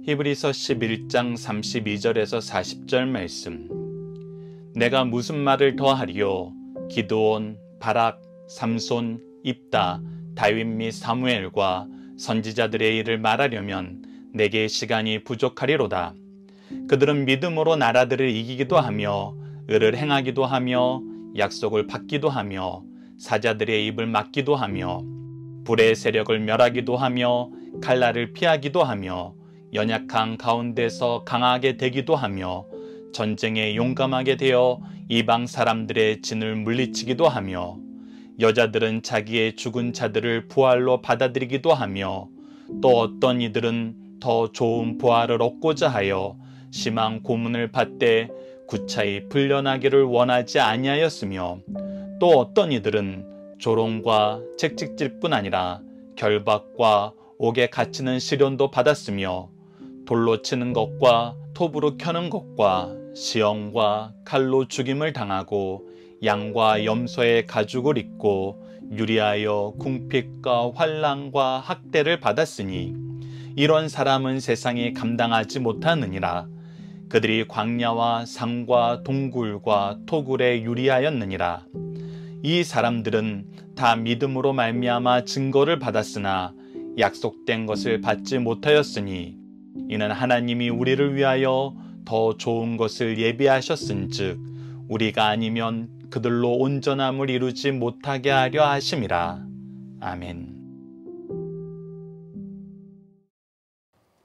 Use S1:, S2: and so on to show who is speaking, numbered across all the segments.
S1: 히브리서 11장 32절에서 40절 말씀. 내가 무슨 말을 더하리요? 기드온, 바락, 삼손, 입다, 다윗 및 사무엘과 선지자들의 일을 말하려면 내게 시간이 부족하리로다. 그들은 믿음으로 나라들을 이기기도 하며 의를 행하기도 하며 약속을 받기도 하며 사자들의 입을 막기도 하며 불의 세력을 멸하기도 하며 칼날을 피하기도 하며 연약한 가운데서 강하게 되기도 하며 전쟁에 용감하게 되어 이방 사람들의 진을 물리치기도 하며 여자들은 자기의 죽은 자들을 부활로 받아들이기도 하며 또 어떤 이들은 더 좋은 부활을 얻고자 하여 심한 고문을 받되 구차히 풀려나기를 원하지 아니하였으며 또 어떤 이들은 조롱과 채찍질뿐 아니라 결박과 옥에 갇히는 시련도 받았으며 돌로 치는 것과 톱으로 켜는 것과 시험과 칼로 죽임을 당하고 양과 염소의 가죽을 입고 유리하여 궁핍과 환난과 학대를 받았으니 이런 사람은 세상에 감당하지 못하느니라. 그들이 광야와 산과 동굴과 토굴에 유리하였느니라. 이 사람들은 다 믿음으로 말미암아 증거를 받았으나 약속된 것을 받지 못하였으니 이는 하나님이 우리를 위하여 더 좋은 것을 예비하셨은즉 우리가 아니면 그들로 온전함을 이루지 못하게 하려 하심이라. 아멘.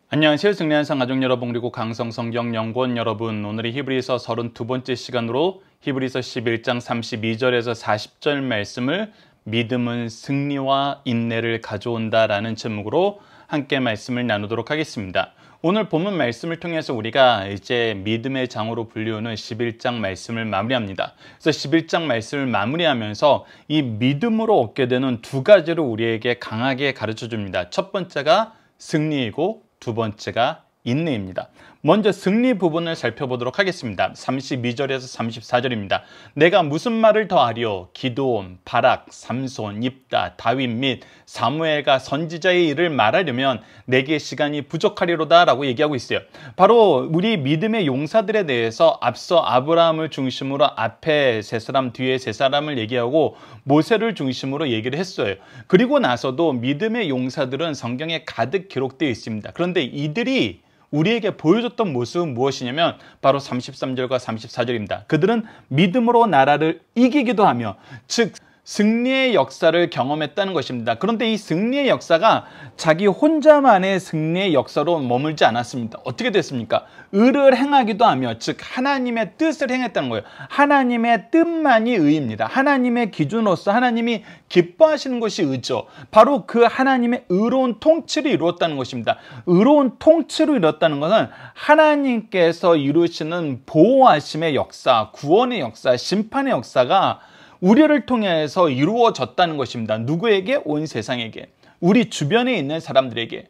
S1: 안녕하세요. 승리한상 가족 여러분 그리고 강성성경연구원 여러분, 오늘의 히브리서 32번째 시간으로 히브리서 11장 32절에서 40절 말씀을 믿음은 승리와 인내를 가져온다 라는 제목으로 함께 말씀을 나누도록 하겠습니다. 오늘 본문 말씀을 통해서 우리가 이제 믿음의 장으로 불리우는 11장 말씀을 마무리합니다. 그래서 11장 말씀을 마무리하면서 이 믿음으로 얻게 되는 두 가지를 우리에게 강하게 가르쳐 줍니다. 첫 번째가 승리이고 두 번째가 인내입니다. 먼저 승리 부분을 살펴보도록 하겠습니다. 32절에서 34절입니다. 내가 무슨 말을 더하리요? 기드온, 바락, 삼손, 입다, 다윗 및 사무엘과 선지자의 일을 말하려면 내게 시간이 부족하리로다 라고 얘기하고 있어요. 바로 우리 믿음의 용사들에 대해서 앞서 아브라함을 중심으로 앞에 세 사람 뒤에 세 사람을 얘기하고 모세를 중심으로 얘기를 했어요. 그리고 나서도 믿음의 용사들은 성경에 가득 기록되어 있습니다. 그런데 이들이 우리에게 보여줬던 모습은 무엇이냐면 바로 33절과 34절입니다. 그들은 믿음으로 나라를 이기기도 하며, 즉 승리의 역사를 경험했다는 것입니다. 그런데 이 승리의 역사가 자기 혼자만의 승리의 역사로 머물지 않았습니다. 어떻게 됐습니까? 의를 행하기도 하며, 즉 하나님의 뜻을 행했다는 거예요. 하나님의 뜻만이 의입니다. 하나님의 기준으로서 하나님이 기뻐하시는 것이 의죠. 바로 그 하나님의 의로운 통치를 이루었다는 것입니다. 의로운 통치로 이뤘다는 것은 하나님께서 이루시는 보호하심의 역사, 구원의 역사, 심판의 역사가 우리를 통해서 이루어졌다는 것입니다. 누구에게? 온 세상에게, 우리 주변에 있는 사람들에게.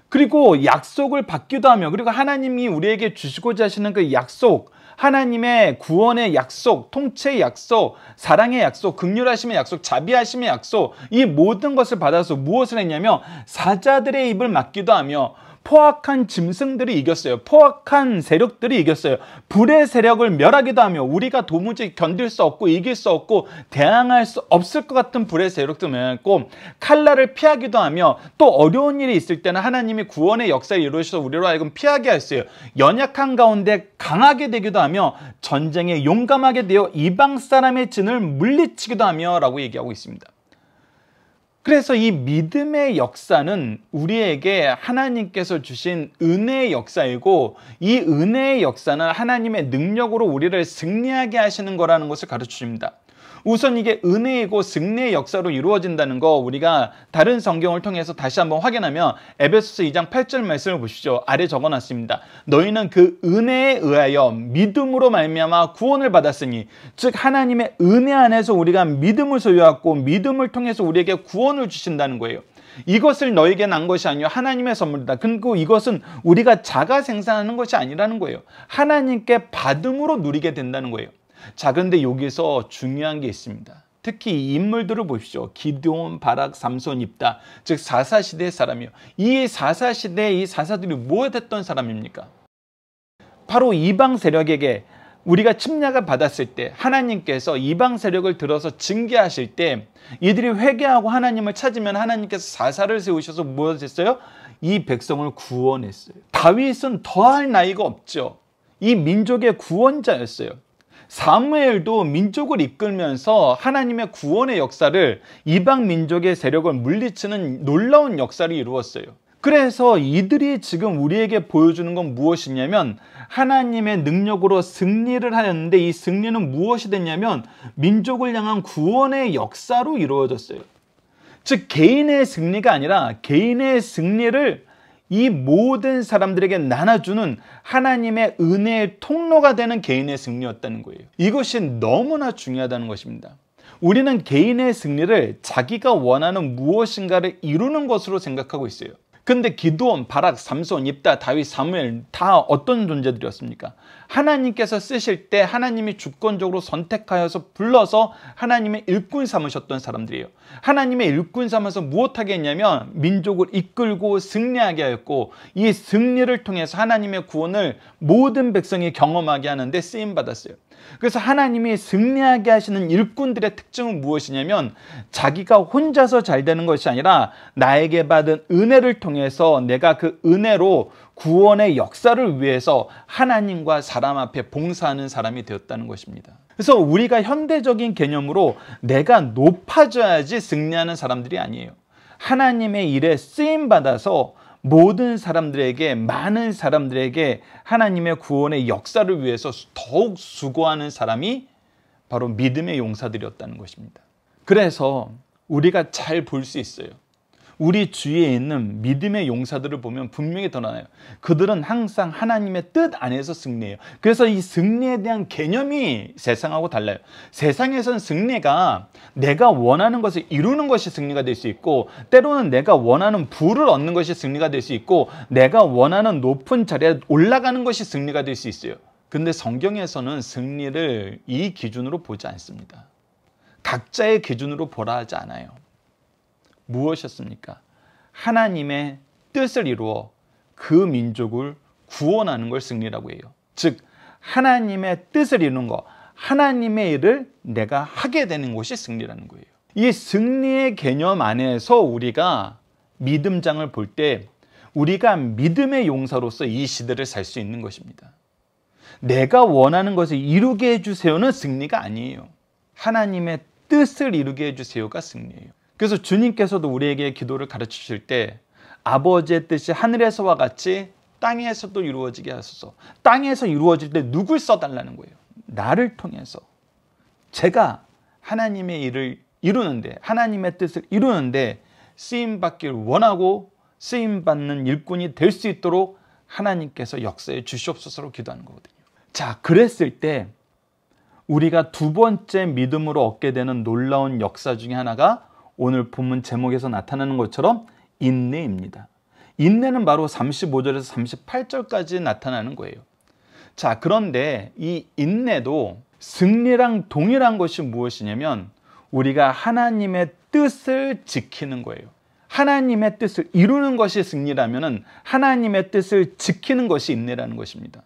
S1: 그리고 약속을 받기도 하며, 그리고 하나님이 우리에게 주시고자 하시는 그 약속, 하나님의 구원의 약속, 통치의 약속, 사랑의 약속, 긍휼하심의 약속, 자비하심의 약속, 이 모든 것을 받아서 무엇을 했냐면 사자들의 입을 막기도 하며 포악한 짐승들이 이겼어요. 포악한 세력들이 이겼어요. 불의 세력을 멸하기도 하며, 우리가 도무지 견딜 수 없고 이길 수 없고 대항할 수 없을 것 같은 불의 세력도 멸했고, 칼날을 피하기도 하며, 또 어려운 일이 있을 때는 하나님이 구원의 역사를 이루셔서 우리로 하여금 피하게 했어요. 연약한 가운데 강하게 되기도 하며, 전쟁에 용감하게 되어 이방 사람의 진을 물리치기도 하며 라고 얘기하고 있습니다. 그래서 이 믿음의 역사는 우리에게 하나님께서 주신 은혜의 역사이고, 이 은혜의 역사는 하나님의 능력으로 우리를 승리하게 하시는 거라는 것을 가르쳐 줍니다. 우선 이게 은혜이고 승리의 역사로 이루어진다는 거 우리가 다른 성경을 통해서 다시 한번 확인하면 에베소서 2장 8절 말씀을 보시죠. 아래 적어놨습니다. 너희는 그 은혜에 의하여 믿음으로 말미암아 구원을 받았으니, 즉 하나님의 은혜 안에서 우리가 믿음을 소유하고 믿음을 통해서 우리에게 구원을 주신다는 거예요. 이것을 너에게 난 것이 아니요 하나님의 선물이다. 그리고 이것은 우리가 자가 생산하는 것이 아니라는 거예요. 하나님께 받음으로 누리게 된다는 거예요. 자, 그런데 여기서 중요한 게 있습니다. 특히 이 인물들을 보십시오. 기드온, 바락, 삼손, 입다. 즉 사사시대의 사람이요. 이 사사시대의 이 사사들이 무엇했던 사람입니까? 바로 이방 세력에게 우리가 침략을 받았을 때 하나님께서 이방 세력을 들어서 징계하실 때 이들이 회개하고 하나님을 찾으면 하나님께서 사사를 세우셔서 무엇을 했어요? 이 백성을 구원했어요. 다윗은 더할 나위가 없죠. 이 민족의 구원자였어요. 사무엘도 민족을 이끌면서 하나님의 구원의 역사를 이방 민족의 세력을 물리치는 놀라운 역사를 이루었어요. 그래서 이들이 지금 우리에게 보여주는 건 무엇이냐면 하나님의 능력으로 승리를 하였는데 이 승리는 무엇이 됐냐면 민족을 향한 구원의 역사로 이루어졌어요. 즉 개인의 승리가 아니라 개인의 승리를 이 모든 사람들에게 나눠주는 하나님의 은혜의 통로가 되는 개인의 승리였다는 거예요. 이것이 너무나 중요하다는 것입니다. 우리는 개인의 승리를 자기가 원하는 무엇인가를 이루는 것으로 생각하고 있어요. 근데 기드온, 바락, 삼손, 입다, 다윗, 사무엘 다 어떤 존재들이었습니까? 하나님께서 쓰실 때 하나님이 주권적으로 선택하여서 불러서 하나님의 일꾼 삼으셨던 사람들이에요. 하나님의 일꾼 삼아서 무엇하게 했냐면 민족을 이끌고 승리하게 하였고 이 승리를 통해서 하나님의 구원을 모든 백성이 경험하게 하는데 쓰임받았어요. 그래서 하나님이 승리하게 하시는 일꾼들의 특징은 무엇이냐면 자기가 혼자서 잘 되는 것이 아니라 나에게 받은 은혜를 통해서 내가 그 은혜로 구원의 역사를 위해서 하나님과 사람 앞에 봉사하는 사람이 되었다는 것입니다. 그래서 우리가 현대적인 개념으로 내가 높아져야지 승리하는 사람들이 아니에요. 하나님의 일에 쓰임받아서 모든 사람들에게, 많은 사람들에게 하나님의 구원의 역사를 위해서 더욱 수고하는 사람이 바로 믿음의 용사들이었다는 것입니다. 그래서 우리가 잘 볼 수 있어요. 우리 주위에 있는 믿음의 용사들을 보면 분명히 드러나요. 그들은 항상 하나님의 뜻 안에서 승리해요. 그래서 이 승리에 대한 개념이 세상하고 달라요. 세상에선 승리가 내가 원하는 것을 이루는 것이 승리가 될 수 있고 때로는 내가 원하는 부를 얻는 것이 승리가 될 수 있고 내가 원하는 높은 자리에 올라가는 것이 승리가 될 수 있어요. 근데 성경에서는 승리를 이 기준으로 보지 않습니다. 각자의 기준으로 보라 하지 않아요. 무엇이었습니까? 하나님의 뜻을 이루어 그 민족을 구원하는 걸 승리라고 해요. 즉 하나님의 뜻을 이루는 것, 하나님의 일을 내가 하게 되는 것이 승리라는 거예요. 이 승리의 개념 안에서 우리가 믿음장을 볼 때 우리가 믿음의 용사로서 이 시대를 살 수 있는 것입니다. 내가 원하는 것을 이루게 해주세요는 승리가 아니에요. 하나님의 뜻을 이루게 해주세요가 승리예요. 그래서 주님께서도 우리에게 기도를 가르치실 때 아버지의 뜻이 하늘에서와 같이 땅에서도 이루어지게 하소서. 땅에서 이루어질 때 누굴 써달라는 거예요? 나를 통해서. 제가 하나님의 일을 이루는데, 하나님의 뜻을 이루는데 쓰임받기를 원하고 쓰임받는 일꾼이 될 수 있도록 하나님께서 역사해 주시옵소서로 기도하는 거거든요. 자, 그랬을 때 우리가 두 번째 믿음으로 얻게 되는 놀라운 역사 중에 하나가 오늘 본문 제목에서 나타나는 것처럼 인내입니다. 인내는 바로 35절에서 38절까지 나타나는 거예요. 자, 그런데 이 인내도 승리랑 동일한 것이 무엇이냐면 우리가 하나님의 뜻을 지키는 거예요. 하나님의 뜻을 이루는 것이 승리라면 하나님의 뜻을 지키는 것이 인내라는 것입니다.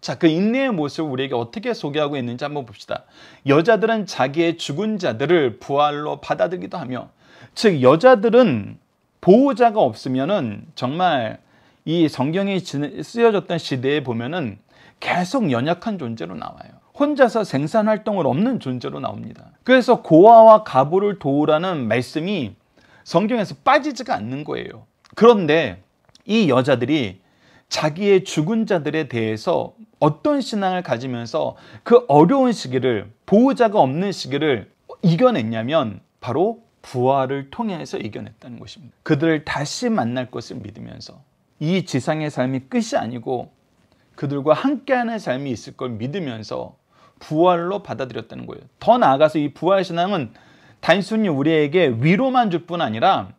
S1: 자, 그 인내의 모습을 우리에게 어떻게 소개하고 있는지 한번 봅시다. 여자들은 자기의 죽은 자들을 부활로 받아들이기도 하며, 즉 여자들은 보호자가 없으면은 정말 이 성경이 쓰여졌던 시대에 보면은 계속 연약한 존재로 나와요. 혼자서 생산활동을 없는 존재로 나옵니다. 그래서 고아와 가부를 도우라는 말씀이 성경에서 빠지지가 않는 거예요. 그런데 이 여자들이 자기의 죽은 자들에 대해서 어떤 신앙을 가지면서 그 어려운 시기를, 보호자가 없는 시기를 이겨냈냐면 바로 부활을 통해서 이겨냈다는 것입니다. 그들을 다시 만날 것을 믿으면서 이 지상의 삶이 끝이 아니고 그들과 함께하는 삶이 있을 걸 믿으면서 부활로 받아들였다는 거예요. 더 나아가서 이 부활신앙은 단순히 우리에게 위로만 줄 뿐 아니라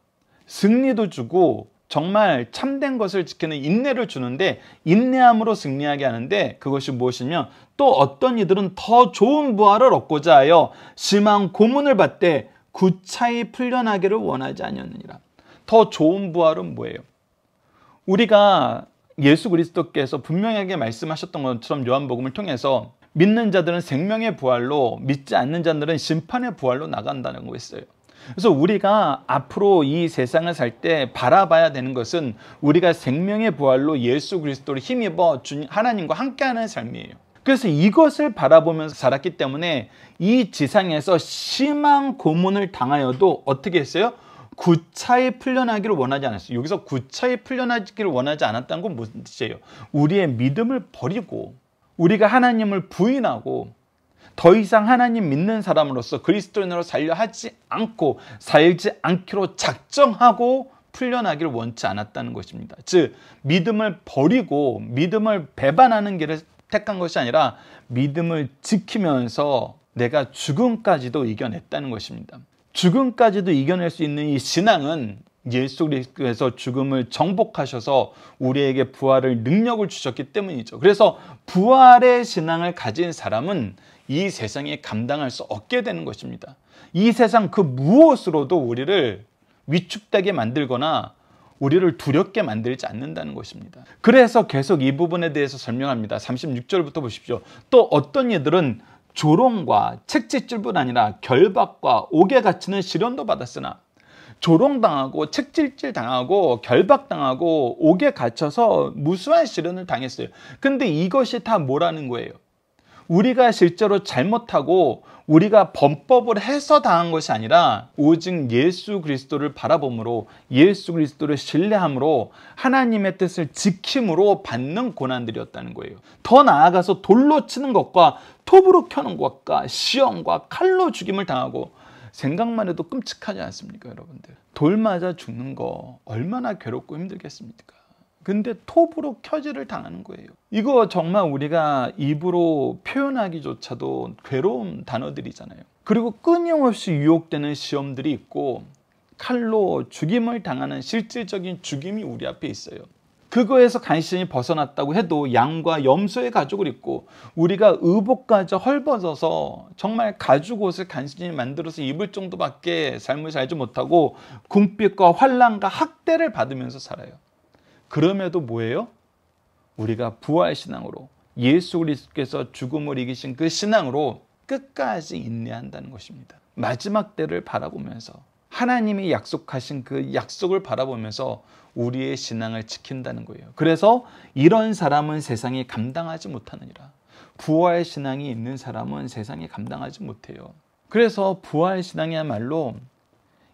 S1: 승리도 주고 정말 참된 것을 지키는 인내를 주는데 인내함으로 승리하게 하는데 그것이 무엇이냐면 또 어떤 이들은 더 좋은 부활을 얻고자 하여 심한 고문을 받되 구차히 풀려나기를 원하지 아니하느니라. 더 좋은 부활은 뭐예요? 우리가 예수 그리스도께서 분명하게 말씀하셨던 것처럼 요한복음을 통해서 믿는 자들은 생명의 부활로 믿지 않는 자들은 심판의 부활로 나간다는 거 있어요. 그래서 우리가 앞으로 이 세상을 살 때 바라봐야 되는 것은 우리가 생명의 부활로 예수 그리스도를 힘입어 하나님과 함께하는 삶이에요. 그래서 이것을 바라보면서 살았기 때문에 이 지상에서 심한 고문을 당하여도 어떻게 했어요? 구차히 풀려나기를 원하지 않았어요. 여기서 구차히 풀려나기를 원하지 않았다는 건 무슨 뜻이에요? 우리의 믿음을 버리고 우리가 하나님을 부인하고 더 이상 하나님 믿는 사람으로서 그리스도인으로 살려 하지 않고 살지 않기로 작정하고 풀려나기를 원치 않았다는 것입니다. 즉 믿음을 버리고 믿음을 배반하는 길을 택한 것이 아니라 믿음을 지키면서 내가 죽음까지도 이겨냈다는 것입니다. 죽음까지도 이겨낼 수 있는 이 신앙은 예수 그리스도께서 죽음을 정복하셔서 우리에게 부활을 능력을 주셨기 때문이죠. 그래서 부활의 신앙을 가진 사람은 이 세상에 감당할 수 없게 되는 것입니다. 이 세상 그 무엇으로도 우리를 위축되게 만들거나 우리를 두렵게 만들지 않는다는 것입니다. 그래서 계속 이 부분에 대해서 설명합니다. 36절부터 보십시오. 또 어떤 이들은 조롱과 책짓질뿐 아니라 결박과 옥에 갇히는 시련도 받았으나 조롱당하고 책짓질 당하고 결박당하고 옥에 갇혀서 무수한 시련을 당했어요. 근데 이것이 다 뭐라는 거예요? 우리가 실제로 잘못하고 우리가 범법을 해서 당한 것이 아니라 오직 예수 그리스도를 바라봄으로 예수 그리스도를 신뢰함으로 하나님의 뜻을 지킴으로 받는 고난들이었다는 거예요. 더 나아가서 돌로 치는 것과 톱으로 켜는 것과 시험과 칼로 죽임을 당하고 생각만 해도 끔찍하지 않습니까, 여러분들? 돌 맞아 죽는 거 얼마나 괴롭고 힘들겠습니까? 근데 톱으로 켜지를 당하는 거예요. 이거 정말 우리가 입으로 표현하기조차도 괴로운 단어들이잖아요. 그리고 끊임없이 유혹되는 시험들이 있고 칼로 죽임을 당하는 실질적인 죽임이 우리 앞에 있어요. 그거에서 간신히 벗어났다고 해도 양과 염소의 가죽을 입고 우리가 의복까지 헐벗어서 정말 가죽 옷을 간신히 만들어서 입을 정도밖에 삶을 살지 못하고 궁핍과 환난과 학대를 받으면서 살아요. 그럼에도 뭐예요? 우리가 부활신앙으로 예수 그리스도께서 죽음을 이기신 그 신앙으로 끝까지 인내한다는 것입니다. 마지막 때를 바라보면서 하나님이 약속하신 그 약속을 바라보면서 우리의 신앙을 지킨다는 거예요. 그래서 이런 사람은 세상이 감당하지 못하느니라. 부활신앙이 있는 사람은 세상이 감당하지 못해요. 그래서 부활신앙이야말로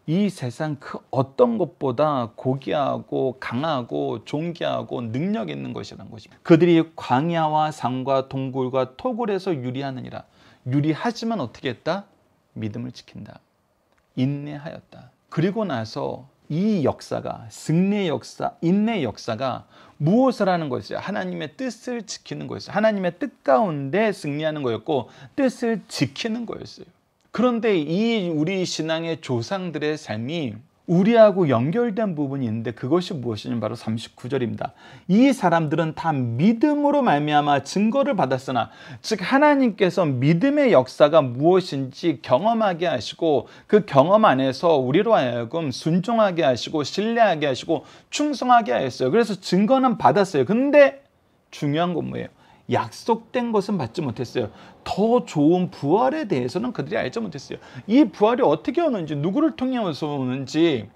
S1: 이 세상 그 어떤 것보다 고귀하고 강하고 존귀하고 능력 있는 것이라는 것입니다. 그들이 광야와 산과 동굴과 토굴에서 유리하느니라. 유리하지만 어떻게 했다? 믿음을 지킨다. 인내하였다. 그리고 나서 이 역사가 승리의 역사, 인내의 역사가 무엇을 하는 것이죠? 하나님의 뜻을 지키는 것이죠. 하나님의 뜻 가운데 승리하는 거였고 뜻을 지키는 거였어요. 그런데 이 우리 신앙의 조상들의 삶이 우리하고 연결된 부분이 있는데 그것이 무엇이냐면 바로 39절입니다. 이 사람들은 다 믿음으로 말미암아 증거를 받았으나 즉 하나님께서 믿음의 역사가 무엇인지 경험하게 하시고 그 경험 안에서 우리로 하여금 순종하게 하시고 신뢰하게 하시고 충성하게 하였어요. 그래서 증거는 받았어요. 근데 중요한 건 뭐예요? 약속된 것은 받지 못했어요. 더 좋은 부활에 대해서는 그들이 알지 못했어요. 이 부활이 어떻게 오는지, 누구를 통해서 오는지,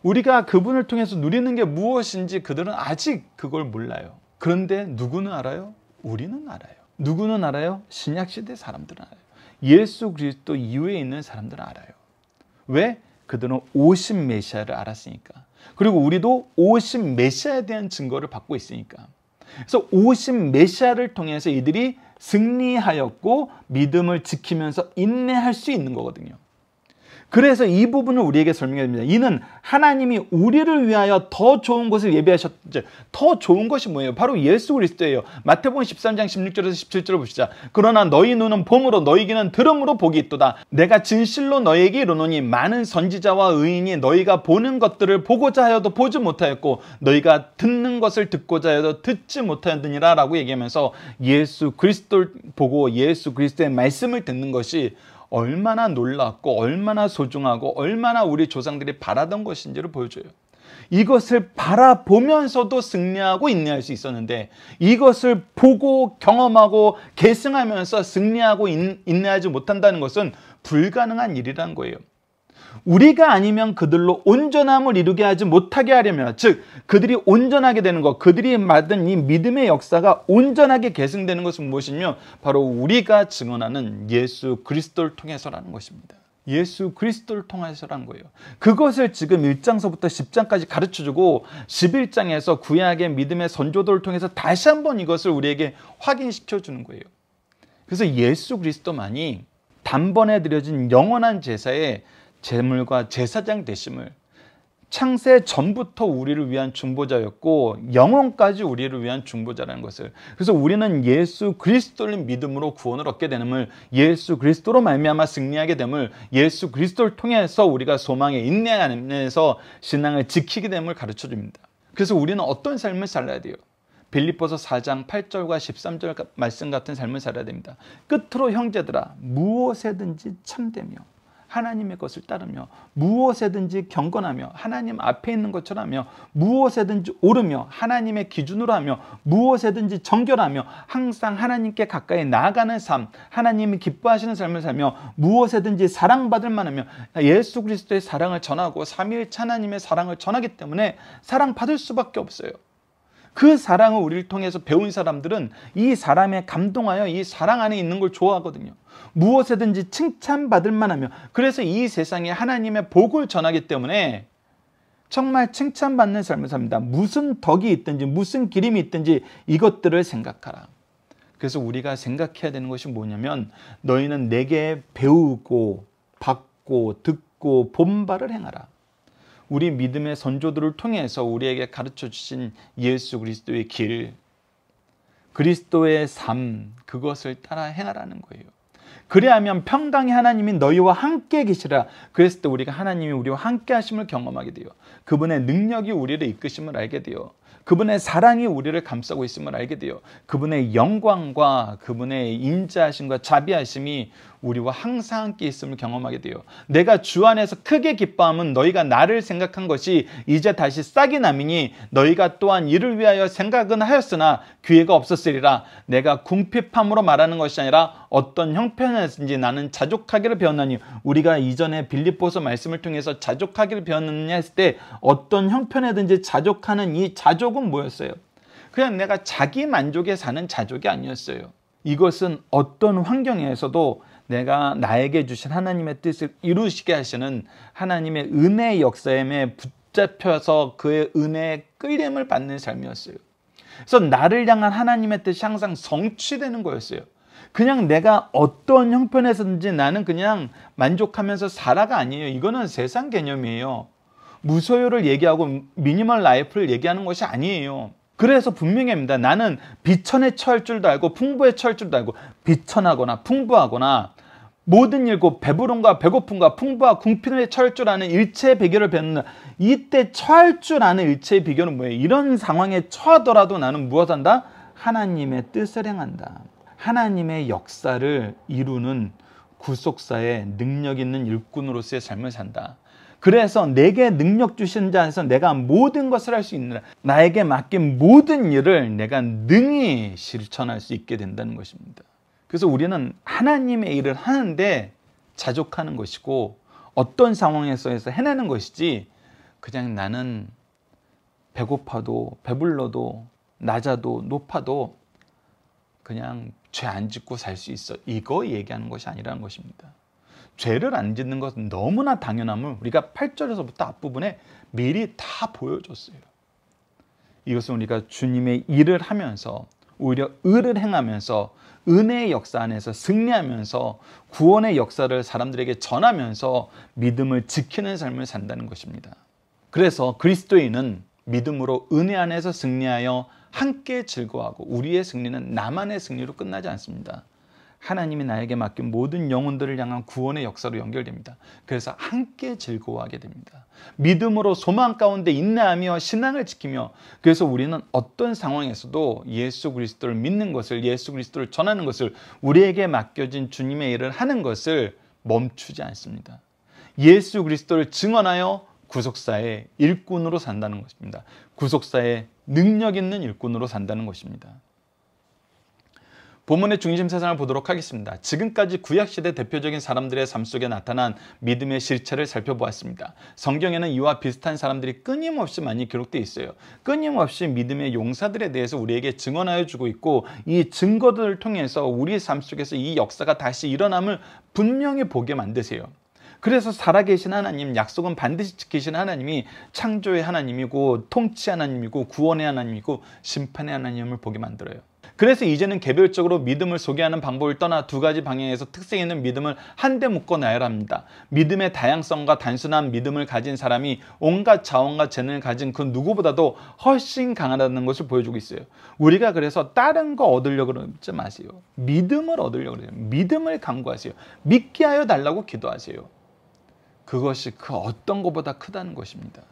S1: 우리가 그분을 통해서 누리는 게 무엇인지 그들은 아직 그걸 몰라요. 그런데 누구는 알아요? 우리는 알아요. 누구는 알아요? 신약시대 사람들은 알아요. 예수 그리스도 이후에 있는 사람들은 알아요. 왜? 그들은 오신 메시아를 알았으니까. 그리고 우리도 오신 메시아에 대한 증거를 받고 있으니까. 그래서 오신 메시아를 통해서 이들이 승리하였고 믿음을 지키면서 인내할 수 있는 거거든요.
S2: 그래서 이 부분을 우리에게 설명해 줍니다. 이는 하나님이 우리를 위하여 더 좋은 것을 예비하셨죠. 더 좋은 것이 뭐예요? 바로 예수 그리스도예요. 마태복음 13장 16절에서 17절을 보시자. 그러나 너희 눈은 봄으로 너희 귀는 들음으로 복이 있도다. 내가 진실로 너희에게 이르노니 많은 선지자와 의인이 너희가 보는 것들을 보고자 하여도 보지 못하였고 너희가 듣는 것을 듣고자 하여도 듣지 못하였느니라 라고 얘기하면서 예수 그리스도를 보고 예수 그리스도의 말씀을 듣는 것이 얼마나 놀랍고 얼마나 소중하고 얼마나 우리 조상들이 바라던 것인지를 보여줘요. 이것을 바라보면서도 승리하고 인내할 수 있었는데 이것을 보고 경험하고 계승하면서 승리하고 인내하지 못한다는 것은 불가능한 일이란 거예요. 우리가 아니면 그들로 온전함을 이루게 하지 못하게 하려면, 즉 그들이 온전하게 되는 것, 그들이 받은 이 믿음의 역사가 온전하게 계승되는 것은 무엇이며 바로 우리가 증언하는 예수 그리스도를 통해서라는 것입니다. 예수 그리스도를 통해서라는 거예요. 그것을 지금 1장서부터 10장까지 가르쳐주고 11장에서 구약의 믿음의 선조들을 통해서 다시 한번 이것을 우리에게 확인시켜주는 거예요. 그래서 예수 그리스도만이 단번에 드려진 영원한 제사의 제물과 제사장 되심을, 창세 전부터 우리를 위한 중보자였고 영원까지 우리를 위한 중보자라는 것을, 그래서 우리는 예수 그리스도를 믿음으로 구원을 얻게 되는을, 예수 그리스도로 말미암아 승리하게 됨을, 예수 그리스도를 통해서 우리가 소망에 인내하면서 신앙을 지키게 됨을 가르쳐줍니다. 그래서 우리는 어떤 삶을 살아야 돼요? 빌립보서 4장 8절과 13절 말씀 같은 삶을 살아야 됩니다. 끝으로 형제들아 무엇에든지 참되며 하나님의 것을 따르며 무엇에든지 경건하며 하나님 앞에 있는 것처럼 하며 무엇에든지 오르며 하나님의 기준으로 하며 무엇에든지 정결하며 항상 하나님께 가까이 나아가는 삶, 하나님이 기뻐하시는 삶을 살며 무엇에든지 사랑받을 만하며, 예수 그리스도의 사랑을 전하고 삼위일체 하나님의 사랑을 전하기 때문에 사랑받을 수밖에 없어요. 그 사랑을 우리를 통해서 배운 사람들은 이 사람에 감동하여 이 사랑 안에 있는 걸 좋아하거든요. 무엇에든지 칭찬받을 만하며, 그래서 이 세상에 하나님의 복을 전하기 때문에 정말 칭찬받는 삶을 삽니다. 무슨 덕이 있든지 무슨 기림이 있든지 이것들을 생각하라. 그래서 우리가 생각해야 되는 것이 뭐냐면, 너희는 내게 배우고 받고 듣고 본 바를 행하라. 우리 믿음의 선조들을 통해서 우리에게 가르쳐 주신 예수 그리스도의 길, 그리스도의 삶, 그것을 따라 행하라는 거예요. 그리하면 평강의 하나님이 너희와 함께 계시라. 그랬을 때 우리가 하나님이 우리와 함께 하심을 경험하게 돼요. 그분의 능력이 우리를 이끄심을 알게 돼요. 그분의 사랑이 우리를 감싸고 있음을 알게 돼요. 그분의 영광과 그분의 인자하심과 자비하심이 우리와 항상 함께 있음을 경험하게 돼요. 내가 주 안에서 크게 기뻐함은 너희가 나를 생각한 것이 이제 다시 싹이 남이니 너희가 또한 이를 위하여 생각은 하였으나 기회가 없었으리라. 내가 궁핍함으로 말하는 것이 아니라 어떤 형편에서든지 나는 자족하기를 배웠나니, 우리가 이전에 빌립보서 말씀을 통해서 자족하기를 배웠느냐 했을 때 어떤 형편에든지 자족하는 이 자족은 뭐였어요? 그냥 내가 자기 만족에 사는 자족이 아니었어요. 이것은 어떤 환경에서도 내가 나에게 주신 하나님의 뜻을 이루시게 하시는 하나님의 은혜의 역사에 붙잡혀서 그의 은혜의 끌림을 받는 삶이었어요. 그래서 나를 향한 하나님의 뜻이 항상 성취되는 거였어요. 그냥 내가 어떤 형편에서든지 나는 그냥 만족하면서 살아가 아니에요. 이거는 세상 개념이에요. 무소유를 얘기하고 미니멀 라이프를 얘기하는 것이 아니에요. 그래서 분명히 합니다. 나는 비천에 처할 줄도 알고 풍부에 처할 줄도 알고, 비천하거나 풍부하거나 모든 일고 배부름과 배고픔과 풍부와 궁핍에 처할 줄 아는 일체의 비결을 배우는, 이때 처할 줄 아는 일체의 비결은 뭐예요? 이런 상황에 처하더라도 나는 무엇한다? 하나님의 뜻을 행한다. 하나님의 역사를 이루는 구속사의 능력 있는 일꾼으로서의 삶을 산다. 그래서 내게 능력 주신 자 안에서 내가 모든 것을 할 수 있느라, 나에게 맡긴 모든 일을 내가 능히 실천할 수 있게 된다는 것입니다. 그래서 우리는 하나님의 일을 하는데 자족하는 것이고 어떤 상황에서 해내는 것이지, 그냥 나는 배고파도 배불러도 낮아도 높아도 그냥 죄 안 짓고 살 수 있어, 이거 얘기하는 것이 아니라는 것입니다. 죄를 안 짓는 것은 너무나 당연함을 우리가 8절에서부터 앞부분에 미리 다 보여줬어요. 이것은 우리가 주님의 일을 하면서 오히려 의를 행하면서 은혜의 역사 안에서 승리하면서 구원의 역사를 사람들에게 전하면서 믿음을 지키는 삶을 산다는 것입니다. 그래서 그리스도인은 믿음으로 은혜 안에서 승리하여 함께 즐거워하고 우리의 승리는 나만의 승리로 끝나지 않습니다. 하나님이 나에게 맡긴 모든 영혼들을 향한 구원의 역사로 연결됩니다. 그래서 함께 즐거워하게 됩니다. 믿음으로 소망 가운데 인내하며 신앙을 지키며 그래서 우리는 어떤 상황에서도 예수 그리스도를 믿는 것을 예수 그리스도를 전하는 것을 우리에게 맡겨진 주님의 일을 하는 것을 멈추지 않습니다. 예수 그리스도를 증언하여 구속사의 일꾼으로 산다는 것입니다. 구속사의 능력 있는 일꾼으로 산다는 것입니다. 본문의 중심 세상을 보도록 하겠습니다. 지금까지 구약시대 대표적인 사람들의 삶 속에 나타난 믿음의 실체를 살펴보았습니다. 성경에는 이와 비슷한 사람들이 끊임없이 많이 기록되어 있어요. 끊임없이 믿음의 용사들에 대해서 우리에게 증언하여 주고 있고 이 증거들을 통해서 우리 삶 속에서 이 역사가 다시 일어남을 분명히 보게 만드세요. 그래서 살아계신 하나님, 약속은 반드시 지키시는 하나님이 창조의 하나님이고 통치 하나님이고 구원의 하나님이고 심판의 하나님을 보게 만들어요. 그래서 이제는 개별적으로 믿음을 소개하는 방법을 떠나 두 가지 방향에서 특색 있는 믿음을 한데 묶어 놔야 합니다. 믿음의 다양성과 단순한 믿음을 가진 사람이 온갖 자원과 재능을 가진 그 누구보다도 훨씬 강하다는 것을 보여주고 있어요. 우리가 그래서 다른 거 얻으려고 그러지 마세요. 믿음을 얻으려고 그래요. 믿음을 간구하세요. 믿게 하여 달라고 기도하세요. 그것이 그 어떤 것보다 크다는 것입니다.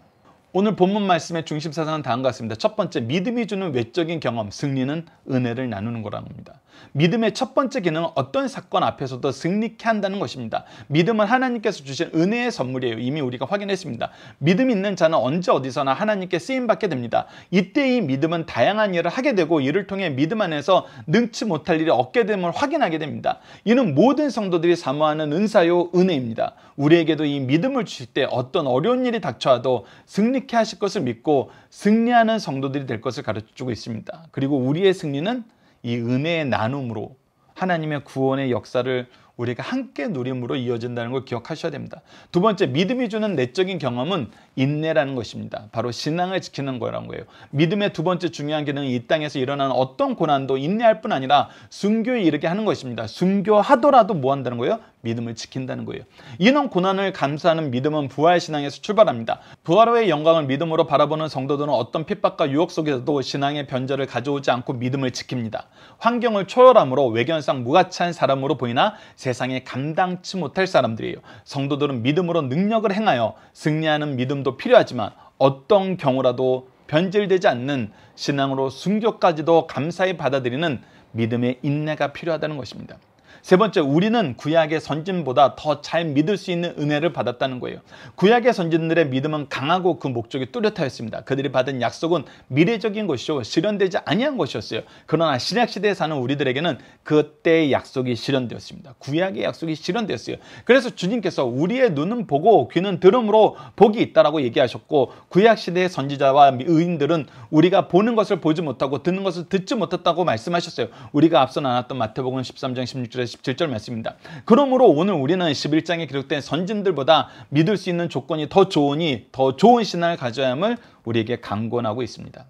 S2: 오늘 본문 말씀의 중심 사상은 다음과 같습니다. 첫 번째, 믿음이 주는 외적인 경험, 승리는 은혜를 나누는 거라는 겁니다. 믿음의 첫 번째 기능은 어떤 사건 앞에서도 승리케 한다는 것입니다. 믿음은 하나님께서 주신 은혜의 선물이에요. 이미 우리가 확인했습니다. 믿음이 있는 자는 언제 어디서나 하나님께 쓰임받게 됩니다. 이때 이 믿음은 다양한 일을 하게 되고 이를 통해 믿음 안에서 능치 못할 일이 얻게 됨을 확인하게 됩니다. 이는 모든 성도들이 사모하는 은사요 은혜입니다. 우리에게도 이 믿음을 주실 때 어떤 어려운 일이 닥쳐와도 승리케 하실 것을 믿고 승리하는 성도들이 될 것을 가르쳐주고 있습니다. 그리고 우리의 승리는 이 은혜의 나눔으로 하나님의 구원의 역사를 우리가 함께 누림으로 이어진다는 걸 기억하셔야 됩니다. 두 번째, 믿음이 주는 내적인 경험은 인내라는 것입니다. 바로 신앙을 지키는 거라는 거예요. 믿음의 두 번째 중요한 기능은 이 땅에서 일어나는 어떤 고난도 인내할 뿐 아니라 순교에 이르게 하는 것입니다. 순교하더라도 뭐 한다는 거예요? 믿음을 지킨다는 거예요. 이런 고난을 감수하는 믿음은 부활신앙에서 출발합니다. 부활 후의 영광을 믿음으로 바라보는 성도들은 어떤 핍박과 유혹 속에서도 신앙의 변절을 가져오지 않고 믿음을 지킵니다. 환경을 초월함으로 외견상 무가치한 사람으로 보이나 세상에 감당치 못할 사람들이에요. 성도들은 믿음으로 능력을 행하여 승리하는 믿음도 필요하지만 어떤 경우라도 변질되지 않는 신앙으로 순교까지도 감사히 받아들이는 믿음의 인내가 필요하다는 것입니다. 세 번째, 우리는 구약의 선진보다 더 잘 믿을 수 있는 은혜를 받았다는 거예요. 구약의 선진들의 믿음은 강하고 그 목적이 뚜렷하였습니다. 그들이 받은 약속은 미래적인 것이요 실현되지 아니한 것이었어요. 그러나 신약시대에 사는 우리들에게는 그때의 약속이 실현되었습니다. 구약의 약속이 실현되었어요. 그래서 주님께서 우리의 눈은 보고 귀는 들음으로 복이 있다라고 얘기하셨고 구약시대의 선지자와 의인들은 우리가 보는 것을 보지 못하고 듣는 것을 듣지 못했다고 말씀하셨어요. 우리가 앞서 나눴던 마태복음 13장 16절에 17절 말씀입니다. 그러므로 오늘 우리는 11장에 기록된 선진들보다 믿을 수 있는 조건이 더 좋으니 더 좋은 신앙을 가져야 함을 우리에게 강권하고 있습니다.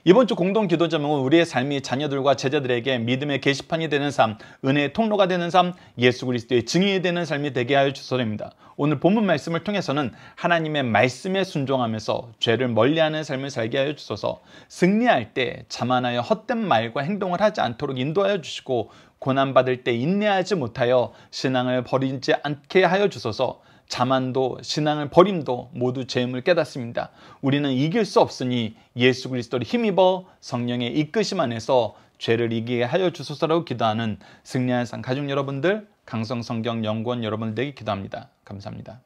S2: 이번 주 공동 기도 제목은 우리의 삶이 자녀들과 제자들에게 믿음의 게시판이 되는 삶, 은혜의 통로가 되는 삶, 예수 그리스도의 증인이 되는 삶이 되게 하여 주소서입니다. 오늘 본문 말씀을 통해서는 하나님의 말씀에 순종하면서 죄를 멀리하는 삶을 살게 하여 주소서, 승리할 때 자만하여 헛된 말과 행동을 하지 않도록 인도하여 주시고 고난받을 때 인내하지 못하여 신앙을 버리지 않게 하여 주소서. 자만도 신앙을 버림도 모두 죄임을 깨닫습니다. 우리는 이길 수 없으니 예수 그리스도를 힘입어 성령의 이끄심 안에서 죄를 이기게 하여 주소서라고 기도하는 승리한 상 가족 여러분들, 강성성경 연구원 여러분들에게 기도합니다. 감사합니다.